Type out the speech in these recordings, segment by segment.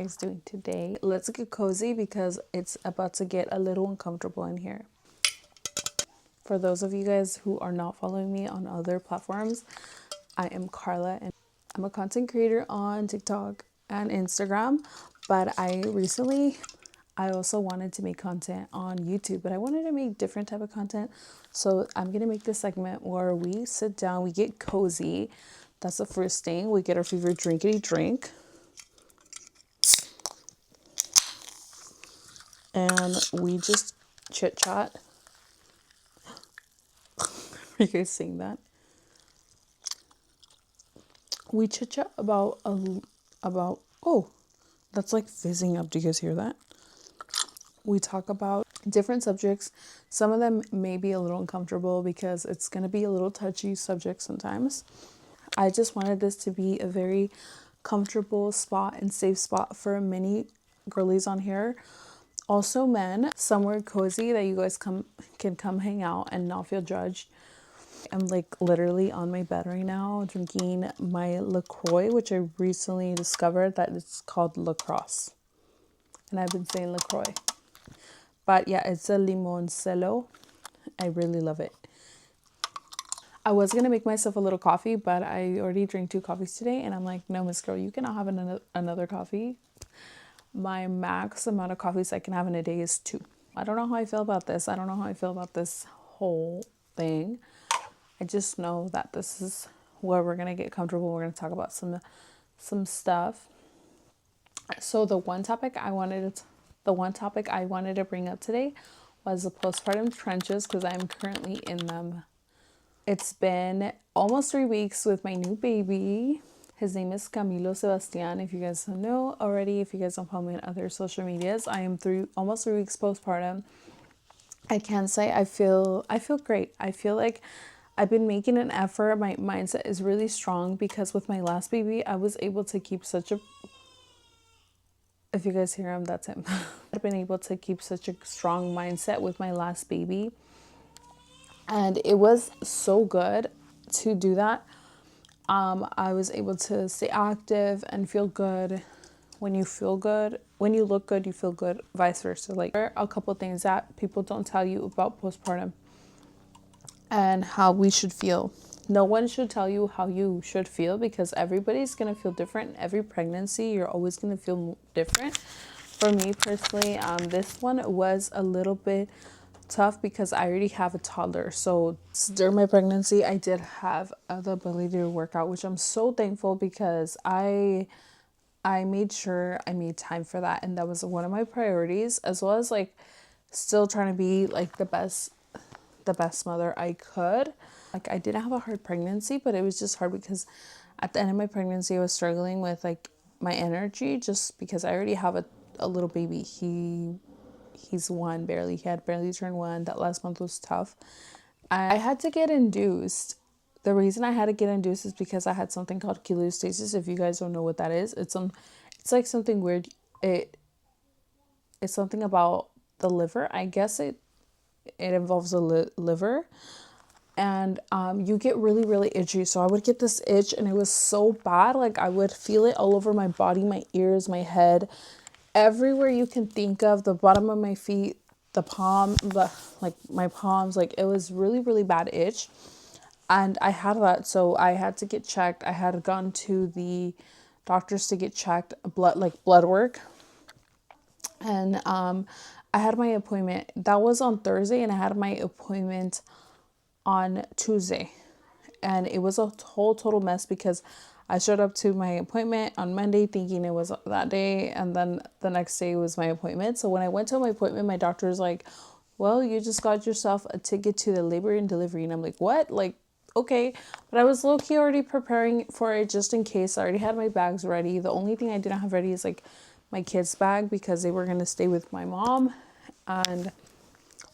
guys doing today? Let's get cozy because it's about to get a little uncomfortable in here. For those of you guys who are not following me on other platforms, I am Carla and I'm a content creator on TikTok and Instagram, but I also wanted to make content on YouTube, but I wanted to make different type of content. So I'm going to make this segment where we sit down, we get cozy. That's the first thing. We get our favorite drinkity drink. And we just chit chat. Are you guys seeing that? We chit chat about oh, that's like fizzing up. Do you guys hear that? We talk about different subjects. Some of them may be a little uncomfortable because it's going to be a little touchy subject sometimes. I just wanted this to be a very comfortable spot and safe spot for many girlies on here. Also men, somewhere cozy that you guys can come hang out and not feel judged. I'm like literally on my bed right now drinking my LaCroix, which I recently discovered that it's called lacrosse. And I've been saying LaCroix. But yeah, it's a limoncillo. I really love it. I was going to make myself a little coffee, but I already drank 2 coffees today. And I'm like, no, Miss Girl, you cannot have another coffee. My max amount of coffees I can have in a day is 2. I don't know how I feel about this. I don't know how I feel about this whole thing. I just know that this is where we're going to get comfortable. We're going to talk about some stuff. So the one topic I wanted to bring up today was the postpartum trenches because I'm currently in them. It's been almost 3 weeks with my new baby. His name is Camilo Sebastian. If you guys don't know already, if you guys don't follow me on other social medias, I am almost 3 weeks postpartum. I can say I feel great. I feel like I've been making an effort. My mindset is really strong because with my last baby, I was able to keep if you guys hear him, that's him. I've been able to keep such a strong mindset with my last baby. And it was so good to do that. I was able to stay active and feel good. When you look good, you feel good, vice versa. Like, there are a couple things that people don't tell you about postpartum and how we should feel. No one should tell you how you should feel because everybody's going to feel different. Every pregnancy, you're always going to feel different. For me personally, this one was a little bit tough because I already have a toddler. So during my pregnancy, I did have the ability to work out, which I'm so thankful because I made sure I made time for that. And that was one of my priorities, as well as like still trying to be like the best mother I could. Like, I didn't have a hard pregnancy, but it was just hard because at the end of my pregnancy, I was struggling with like my energy just because I already have a little baby. He's 1 barely. He had barely turned 1. That last month was tough. I had to get induced. The reason I had to get induced is because I had something called cholestasis. If you guys don't know what that is, it's like something weird. It's something about the liver. I guess it involves the liver. And you get really, really itchy. So I would get this itch and it was so bad. Like, I would feel it all over my body, my ears, my head, everywhere you can think of, the bottom of my feet, my palms. Like, it was really, really bad itch. And I had that. So I had to get checked. I had gone to the doctors to get checked, blood work. And I had my appointment. That was on Thursday and I had my appointment on Tuesday, and it was a whole total mess because I showed up to my appointment on Monday thinking it was that day, and then the next day was my appointment. So when I went to my appointment, my doctor was like, well, you just got yourself a ticket to the labor and delivery. And I'm like, what? Like, okay. But I was low-key already preparing for it just in case. I already had my bags ready. The only thing I didn't have ready is like my kids' bag because they were going to stay with my mom. And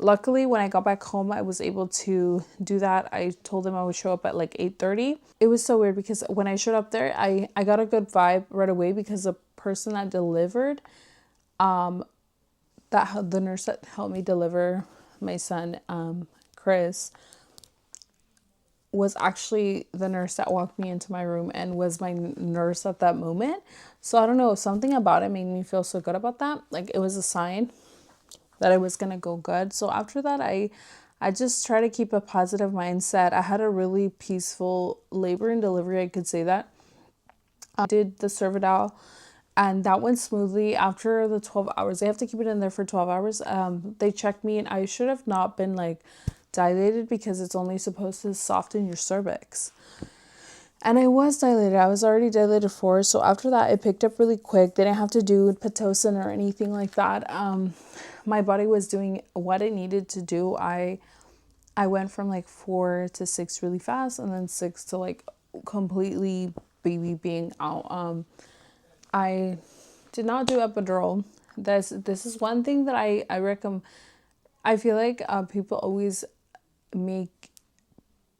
luckily, when I got back home, I was able to do that. I told them I would show up at like 8:30. It was so weird because when I showed up there, I got a good vibe right away because the person that delivered, the nurse that helped me deliver my son, Chris, was actually the nurse that walked me into my room and was my nurse at that moment. So I don't know, something about it made me feel so good about that. Like it was a sign that it was going to go good. So after that, I just try to keep a positive mindset. I had a really peaceful labor and delivery, I could say that. I did the Cervidil and that went smoothly. After the 12 hours, they have to keep it in there for 12 hours. They checked me and I should have not been like dilated because it's only supposed to soften your cervix. And I was dilated. I was already dilated for. So after that, it picked up really quick. They didn't have to do Pitocin or anything like that. My body was doing what it needed to do. I went from like 4 to 6 really fast, and then 6 to like completely baby being out. I did not do epidural. This is one thing that I recommend. I feel like people always make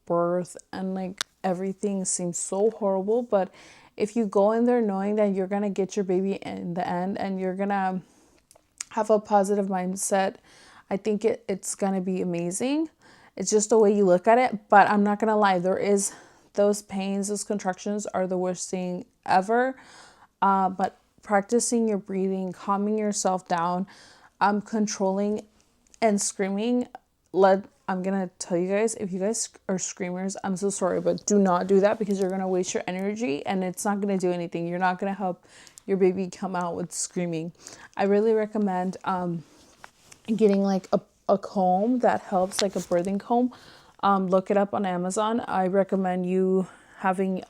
birth and like everything seems so horrible, but if you go in there knowing that you're gonna get your baby in the end and you're gonna have a positive mindset, I think it's gonna be amazing. It's just the way you look at it. But I'm not gonna lie, there is those pains, those contractions are the worst thing ever. But practicing your breathing, calming yourself down, controlling and screaming. I'm gonna tell you guys, if you guys are screamers, I'm so sorry, but do not do that because you're gonna waste your energy and it's not gonna do anything. You're not gonna help your baby come out with screaming. I really recommend getting like a comb that helps, like a birthing comb. Look it up on Amazon. I recommend you having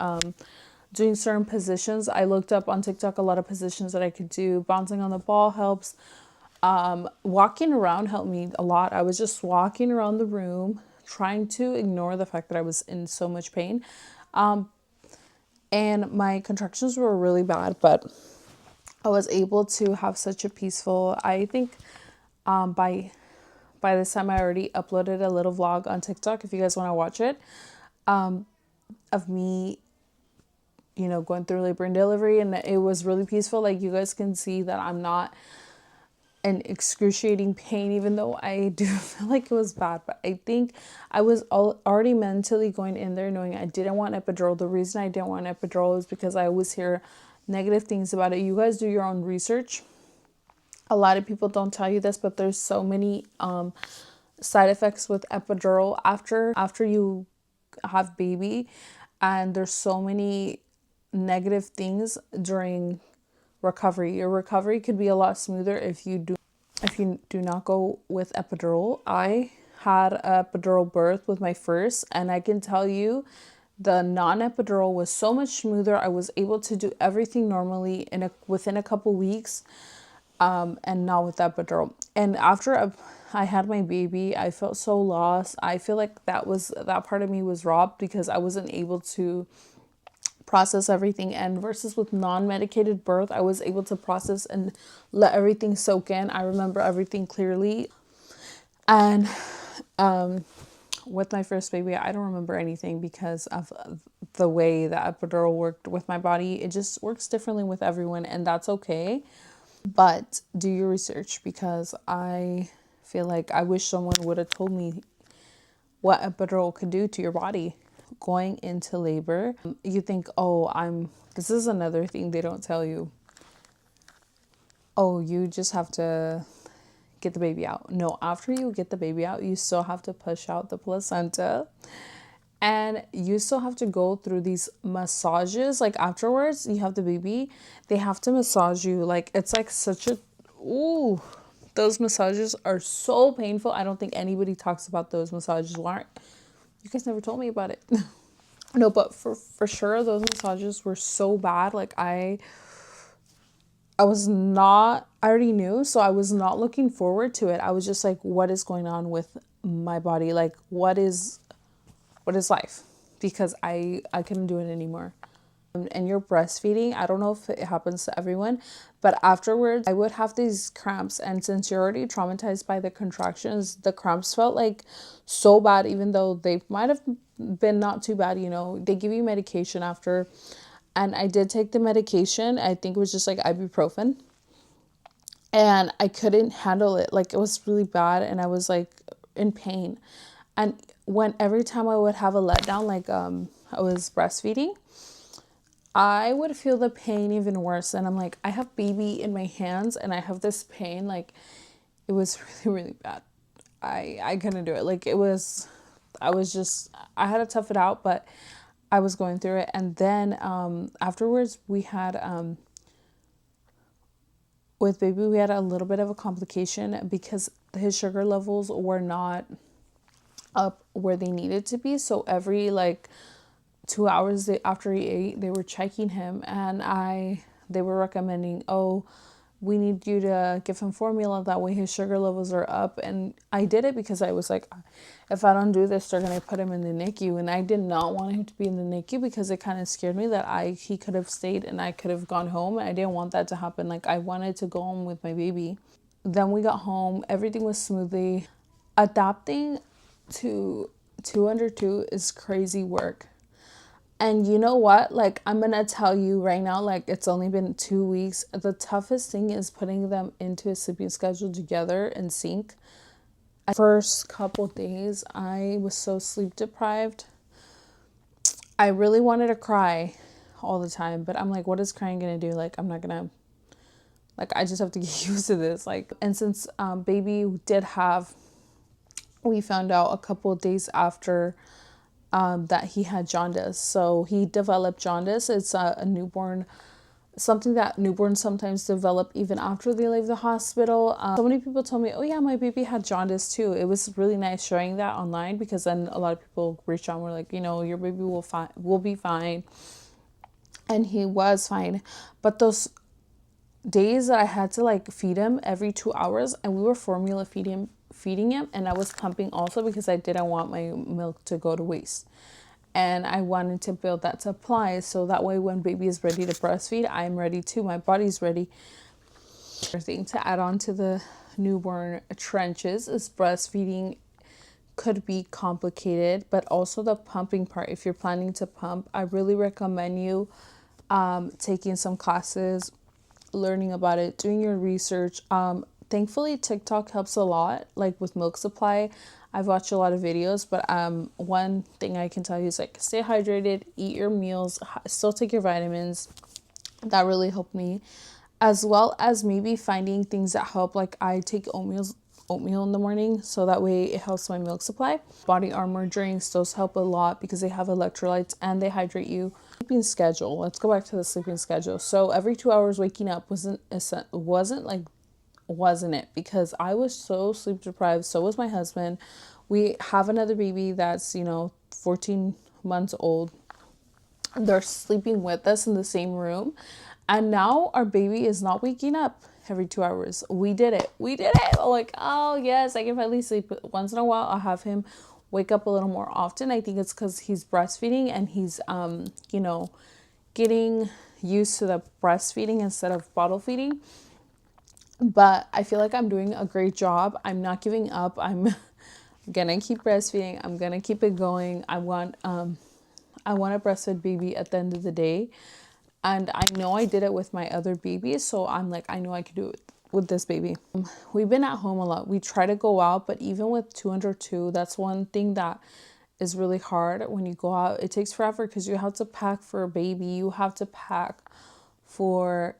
doing certain positions. I looked up on TikTok a lot of positions that I could do. Bouncing on the ball helps. Walking around helped me a lot. I was just walking around the room trying to ignore the fact that I was in so much pain. And my contractions were really bad, but I was able to have such a peaceful, I think by this time I already uploaded a little vlog on TikTok if you guys want to watch it, of me, going through labor and delivery, and it was really peaceful. Like you guys can see that I'm not in excruciating pain, even though I do feel like it was bad. But I think I was already mentally going in there knowing I didn't want epidural. The reason I didn't want epidural is because I always hear negative things about it. You guys do your own research. A lot of people don't tell you this, but there's so many side effects with epidural after you have baby, and there's so many negative things during recovery. Your recovery could be a lot smoother if you do not go with epidural. I had a epidural birth with my first, and I can tell you the non-epidural was so much smoother. I was able to do everything normally within a couple weeks, and not with epidural. And after I had my baby, I felt so lost. I feel like that part of me was robbed because I wasn't able to process everything. And versus with non-medicated birth, I was able to process and let everything soak in. I remember everything clearly. And with my first baby, I don't remember anything because of the way the epidural worked with my body. It just works differently with everyone, and that's okay. But do your research, because I feel like I wish someone would have told me what epidural could do to your body going into labor. You think, this is another thing they don't tell you. Oh, you just have to get the baby out. No, after you get the baby out, you still have to push out the placenta. And you still have to go through these massages. Like afterwards, you have the baby, they have to massage you. Like it's like ooh, those massages are so painful. I don't think anybody talks about those massages. Why? You guys never told me about it. No, but for sure, those massages were so bad. Like I already knew, so I was not looking forward to it. I was just like, what is going on with my body? Like, what is life? Because I couldn't do it anymore. And you're breastfeeding, I don't know if it happens to everyone, but afterwards I would have these cramps, and since you're already traumatized by the contractions, the cramps felt like so bad, even though they might have been not too bad. They give you medication after, and I did take the medication. I think it was just like ibuprofen, and I couldn't handle it. Like it was really bad, and I was like in pain. And when every time I would have a letdown, like I was breastfeeding, I would feel the pain even worse. And I'm like, I have baby in my hands and I have this pain. Like, it was really, really bad. I couldn't do it. Like, I had to tough it out, but I was going through it. And then afterwards, we had, with baby, we had a little bit of a complication because his sugar levels were not up where they needed to be. So every like 2 hours after he ate, they were checking him, and they were recommending, oh, we need you to give him formula, that way his sugar levels are up. And I did it because I was like, if I don't do this, they're gonna put him in the NICU, and I did not want him to be in the NICU because it kind of scared me that he could have stayed and I could have gone home, and I didn't want that to happen. Like, I wanted to go home with my baby. Then we got home, everything was smoothly. Adapting to 202 is crazy work. And you know what? Like, I'm going to tell you right now, like, it's only been 2 weeks. The toughest thing is putting them into a sleeping schedule together in sync. First couple days, I was so sleep deprived. I really wanted to cry all the time, but I'm like, what is crying going to do? Like, I'm not going to, like, I just have to get used to this. Like, and since baby did have, we found out a couple of days after that he had jaundice. So he developed jaundice. It's a newborn, something that newborns sometimes develop even after they leave the hospital. So many people told me, oh yeah, my baby had jaundice too. It was really nice showing that online, because then a lot of people reached out and were like, you know, your baby will be fine. And he was fine. But those days that I had to like feed him every 2 hours, and we were formula feeding him, and I was pumping also because I didn't want my milk to go to waste, and I wanted to build that supply so that way when baby is ready to breastfeed, I'm ready too, my body's ready. Thing to add on to the newborn trenches is breastfeeding could be complicated, but also the pumping part. If you're planning to pump, I really recommend you taking some classes, learning about it, doing your research. Thankfully, TikTok helps a lot, like with milk supply. I've watched a lot of videos, but one thing I can tell you is like, stay hydrated, eat your meals, still take your vitamins. That really helped me, as well as maybe finding things that help. Like, I take oatmeal in the morning, so that way it helps my milk supply. Body Armor drinks, those help a lot because they have electrolytes and they hydrate you. Sleeping schedule, let's go back to the sleeping schedule. So every 2 hours waking up wasn't it, because I was so sleep deprived. So was my husband. We have another baby that's 14 months old. They're sleeping with us in the same room, and now our baby is not waking up every 2 hours. We did it. I'm like, oh yes, I can finally sleep. Once in a while I'll have him wake up a little more often. I think it's because he's breastfeeding and he's getting used to the breastfeeding instead of bottle feeding. But I feel like I'm doing a great job. I'm not giving up. I'm gonna keep breastfeeding. I'm gonna keep it going. I want a breastfed baby at the end of the day. And I know I did it with my other babies, so I'm like, I know I could do it with this baby. We've been at home a lot. We try to go out, but even with 202, that's one thing that is really hard when you go out. It takes forever because you have to pack for a baby. You have to pack for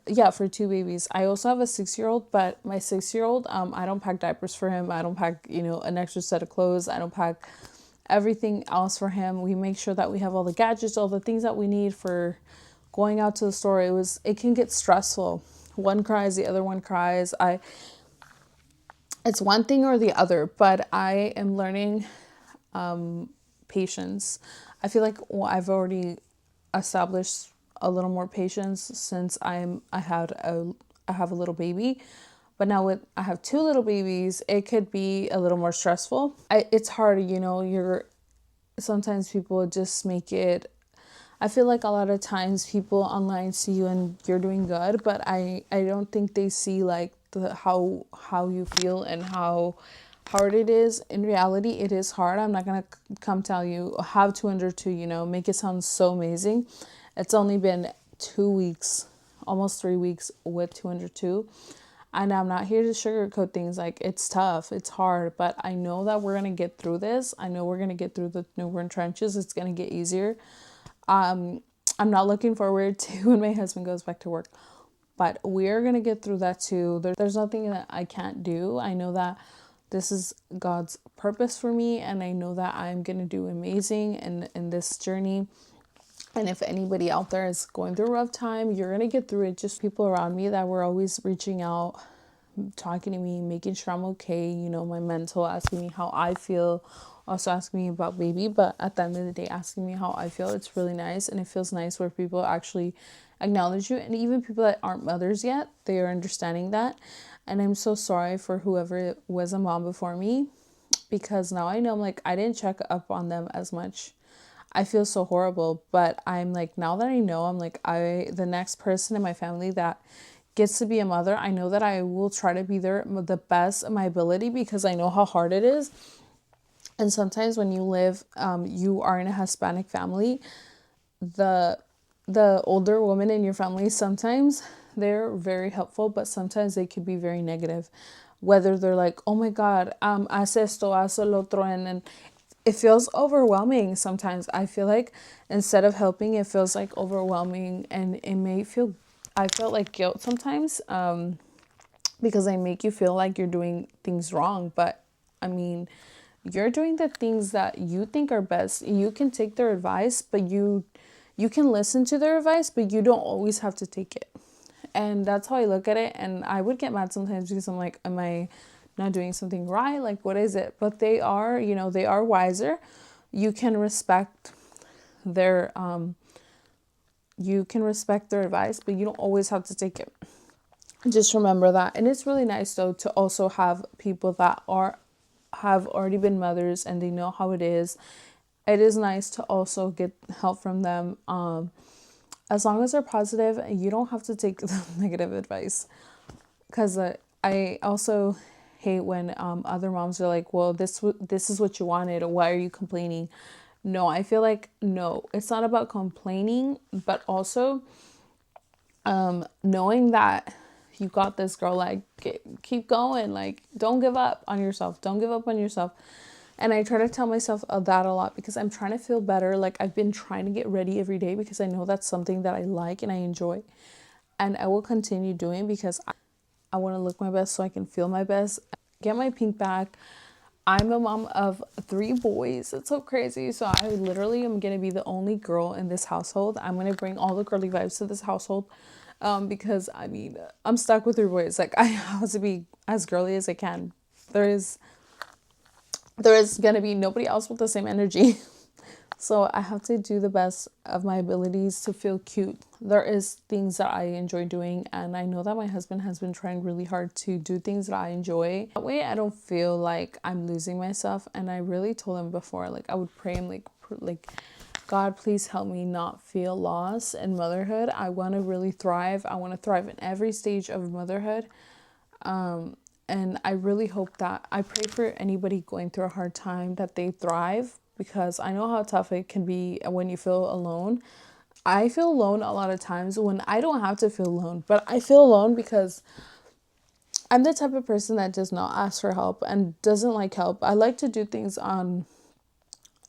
two babies. I also have a 6-year-old, but my 6-year-old, I don't pack diapers for him. I don't pack, an extra set of clothes. I don't pack everything else for him. We make sure that we have all the gadgets, all the things that we need for going out to the store. It can get stressful. One cries, the other one cries. It's one thing or the other, but I am learning patience. I feel like I've already established a little more patience since I have a little baby. But now I have 2 little babies, it could be a little more stressful. It's hard, sometimes people just make it. I feel like a lot of times people online see you and you're doing good, but I don't think they see like how you feel and how hard it is. In reality, it is hard. I'm not gonna come tell you have 202, make it sound so amazing. It's only been 2 weeks, almost 3 weeks with 202. And I'm not here to sugarcoat things. Like, it's tough, it's hard, but I know that we're gonna get through this. I know we're gonna get through the newborn trenches. It's gonna get easier. I'm not looking forward to when my husband goes back to work, but we're gonna get through that too. There's nothing that I can't do. I know that this is God's purpose for me, and I know that I'm gonna do amazing in this journey. And if anybody out there is going through a rough time, you're gonna get through it. Just people around me that were always reaching out, talking to me, making sure I'm okay, my mental, asking me how I feel, also asking me about baby, but at the end of the day, asking me how I feel. It's really nice, and it feels nice where people actually acknowledge you, and even people that aren't mothers yet, they are understanding that. And I'm so sorry for whoever was a mom before me, because now I know, I'm like, I didn't check up on them as much. I feel so horrible, but I'm like, now that I know, I'm like, the next person in my family that gets to be a mother, I know that I will try to be there the best of my ability, because I know how hard it is. And sometimes when you live, you are in a Hispanic family, the older women in your family, sometimes they're very helpful, but sometimes they could be very negative. Whether they're like, oh my God, haz esto, haz el otro, and it feels overwhelming sometimes. I feel like instead of helping, it feels like overwhelming, and I felt like guilt sometimes, because I make you feel like you're doing things wrong. But I mean, you're doing the things that you think are best. You can take their advice, but you can listen to their advice, but you don't always have to take it. And that's how I look at it. And I would get mad sometimes, because I'm like, am I not doing something right? Like, what is it? But they are, they are wiser. You can respect their advice, but you don't always have to take it. Just remember that. And it's really nice though to also have people that have already been mothers, and they know how it is. It is nice to also get help from them. As long as they're positive, you don't have to take the negative advice. Because I also hate when other moms are like, well, this is what you wanted, or why are you complaining? No, I feel like, no, it's not about complaining, but also knowing that you got this, girl. Like, keep going. Like, don't give up on yourself. Don't give up on yourself. And I try to tell myself that a lot, because I'm trying to feel better. Like, I've been trying to get ready every day, because I know that's something that I like and I enjoy. And I will continue doing, because I want to look my best so I can feel my best. Get my pink back. I'm a mom of 3 boys. It's so crazy. So I literally am going to be the only girl in this household. I'm going to bring all the girly vibes to this household. Because I mean, I'm stuck with 3 boys. Like, I have to be as girly as I can. There is going to be nobody else with the same energy. So I have to do the best of my abilities to feel cute. There is things that I enjoy doing, and I know that my husband has been trying really hard to do things that I enjoy. That way I don't feel like I'm losing myself. And I really told him before, like, I would pray him, like, God, please help me not feel lost in motherhood. I want to really thrive. I want to thrive in every stage of motherhood. And I really hope that, I pray for anybody going through a hard time, that they thrive, because I know how tough it can be when you feel alone. I feel alone a lot of times when I don't have to feel alone, but I feel alone because I'm the type of person that does not ask for help and doesn't like help. I like to do things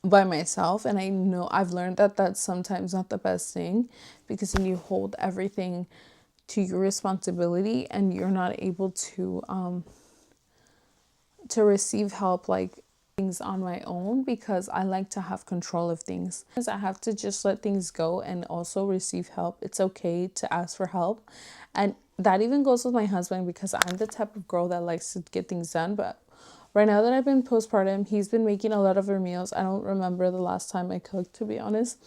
by myself, and I know I've learned that that's sometimes not the best thing, because then you hold everything to your responsibility, and you're not able to receive help, like things on my own, because I like to have control of things. I have to just let things go and also receive help. It's okay to ask for help. And that even goes with my husband, because I'm the type of girl that likes to get things done. But right now that I've been postpartum, he's been making a lot of our meals. I don't remember the last time I cooked, to be honest.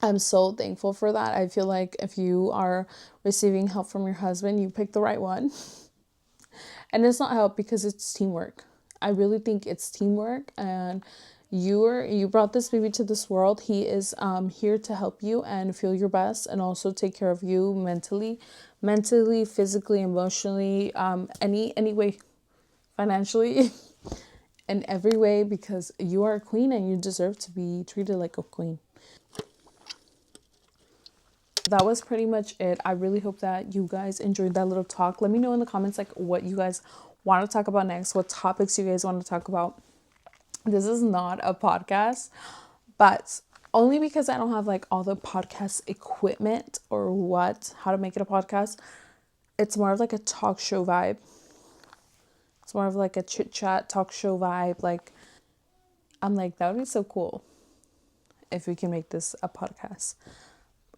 I'm so thankful for that. I feel like if you are receiving help from your husband, you pick the right one. And it's not help, because it's teamwork. I really think it's teamwork, and you brought this baby to this world. He is here to help you and feel your best, and also take care of you mentally, physically, emotionally, any way, financially, in every way, because you are a queen and you deserve to be treated like a queen. that was pretty much it. I really hope that you guys enjoyed that little talk. Let me know in the comments like what you guys want to talk about next, what topics you guys want to talk about. This is not a podcast, but only because I don't have like all the podcast equipment or how to make it a podcast. It's more of like a talk show vibe. It's more of like a chit chat talk show vibe. Like, I'm like, that would be so cool if we can make this a podcast.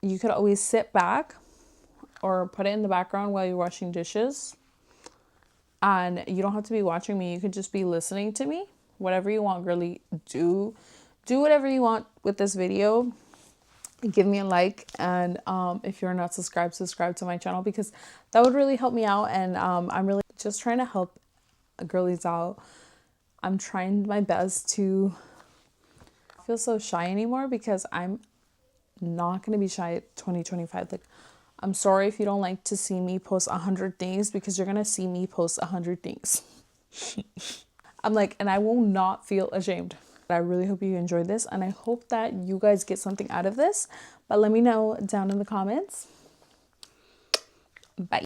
You could always sit back or put it in the background while you're washing dishes. And you don't have to be watching me. You could just be listening to me. Whatever you want, girly. Do whatever you want with this video. Give me a like. And if you're not subscribed, subscribe to my channel, because that would really help me out. And I'm really just trying to help girlies out. I'm trying my best to feel so shy anymore, because I'm not going to be shy at 2025. Like, I'm sorry if you don't like to see me post 100 things, because you're going to see me post 100 things. I'm like, and I will not feel ashamed. I really hope you enjoyed this, and I hope that you guys get something out of this. But let me know down in the comments. Bye.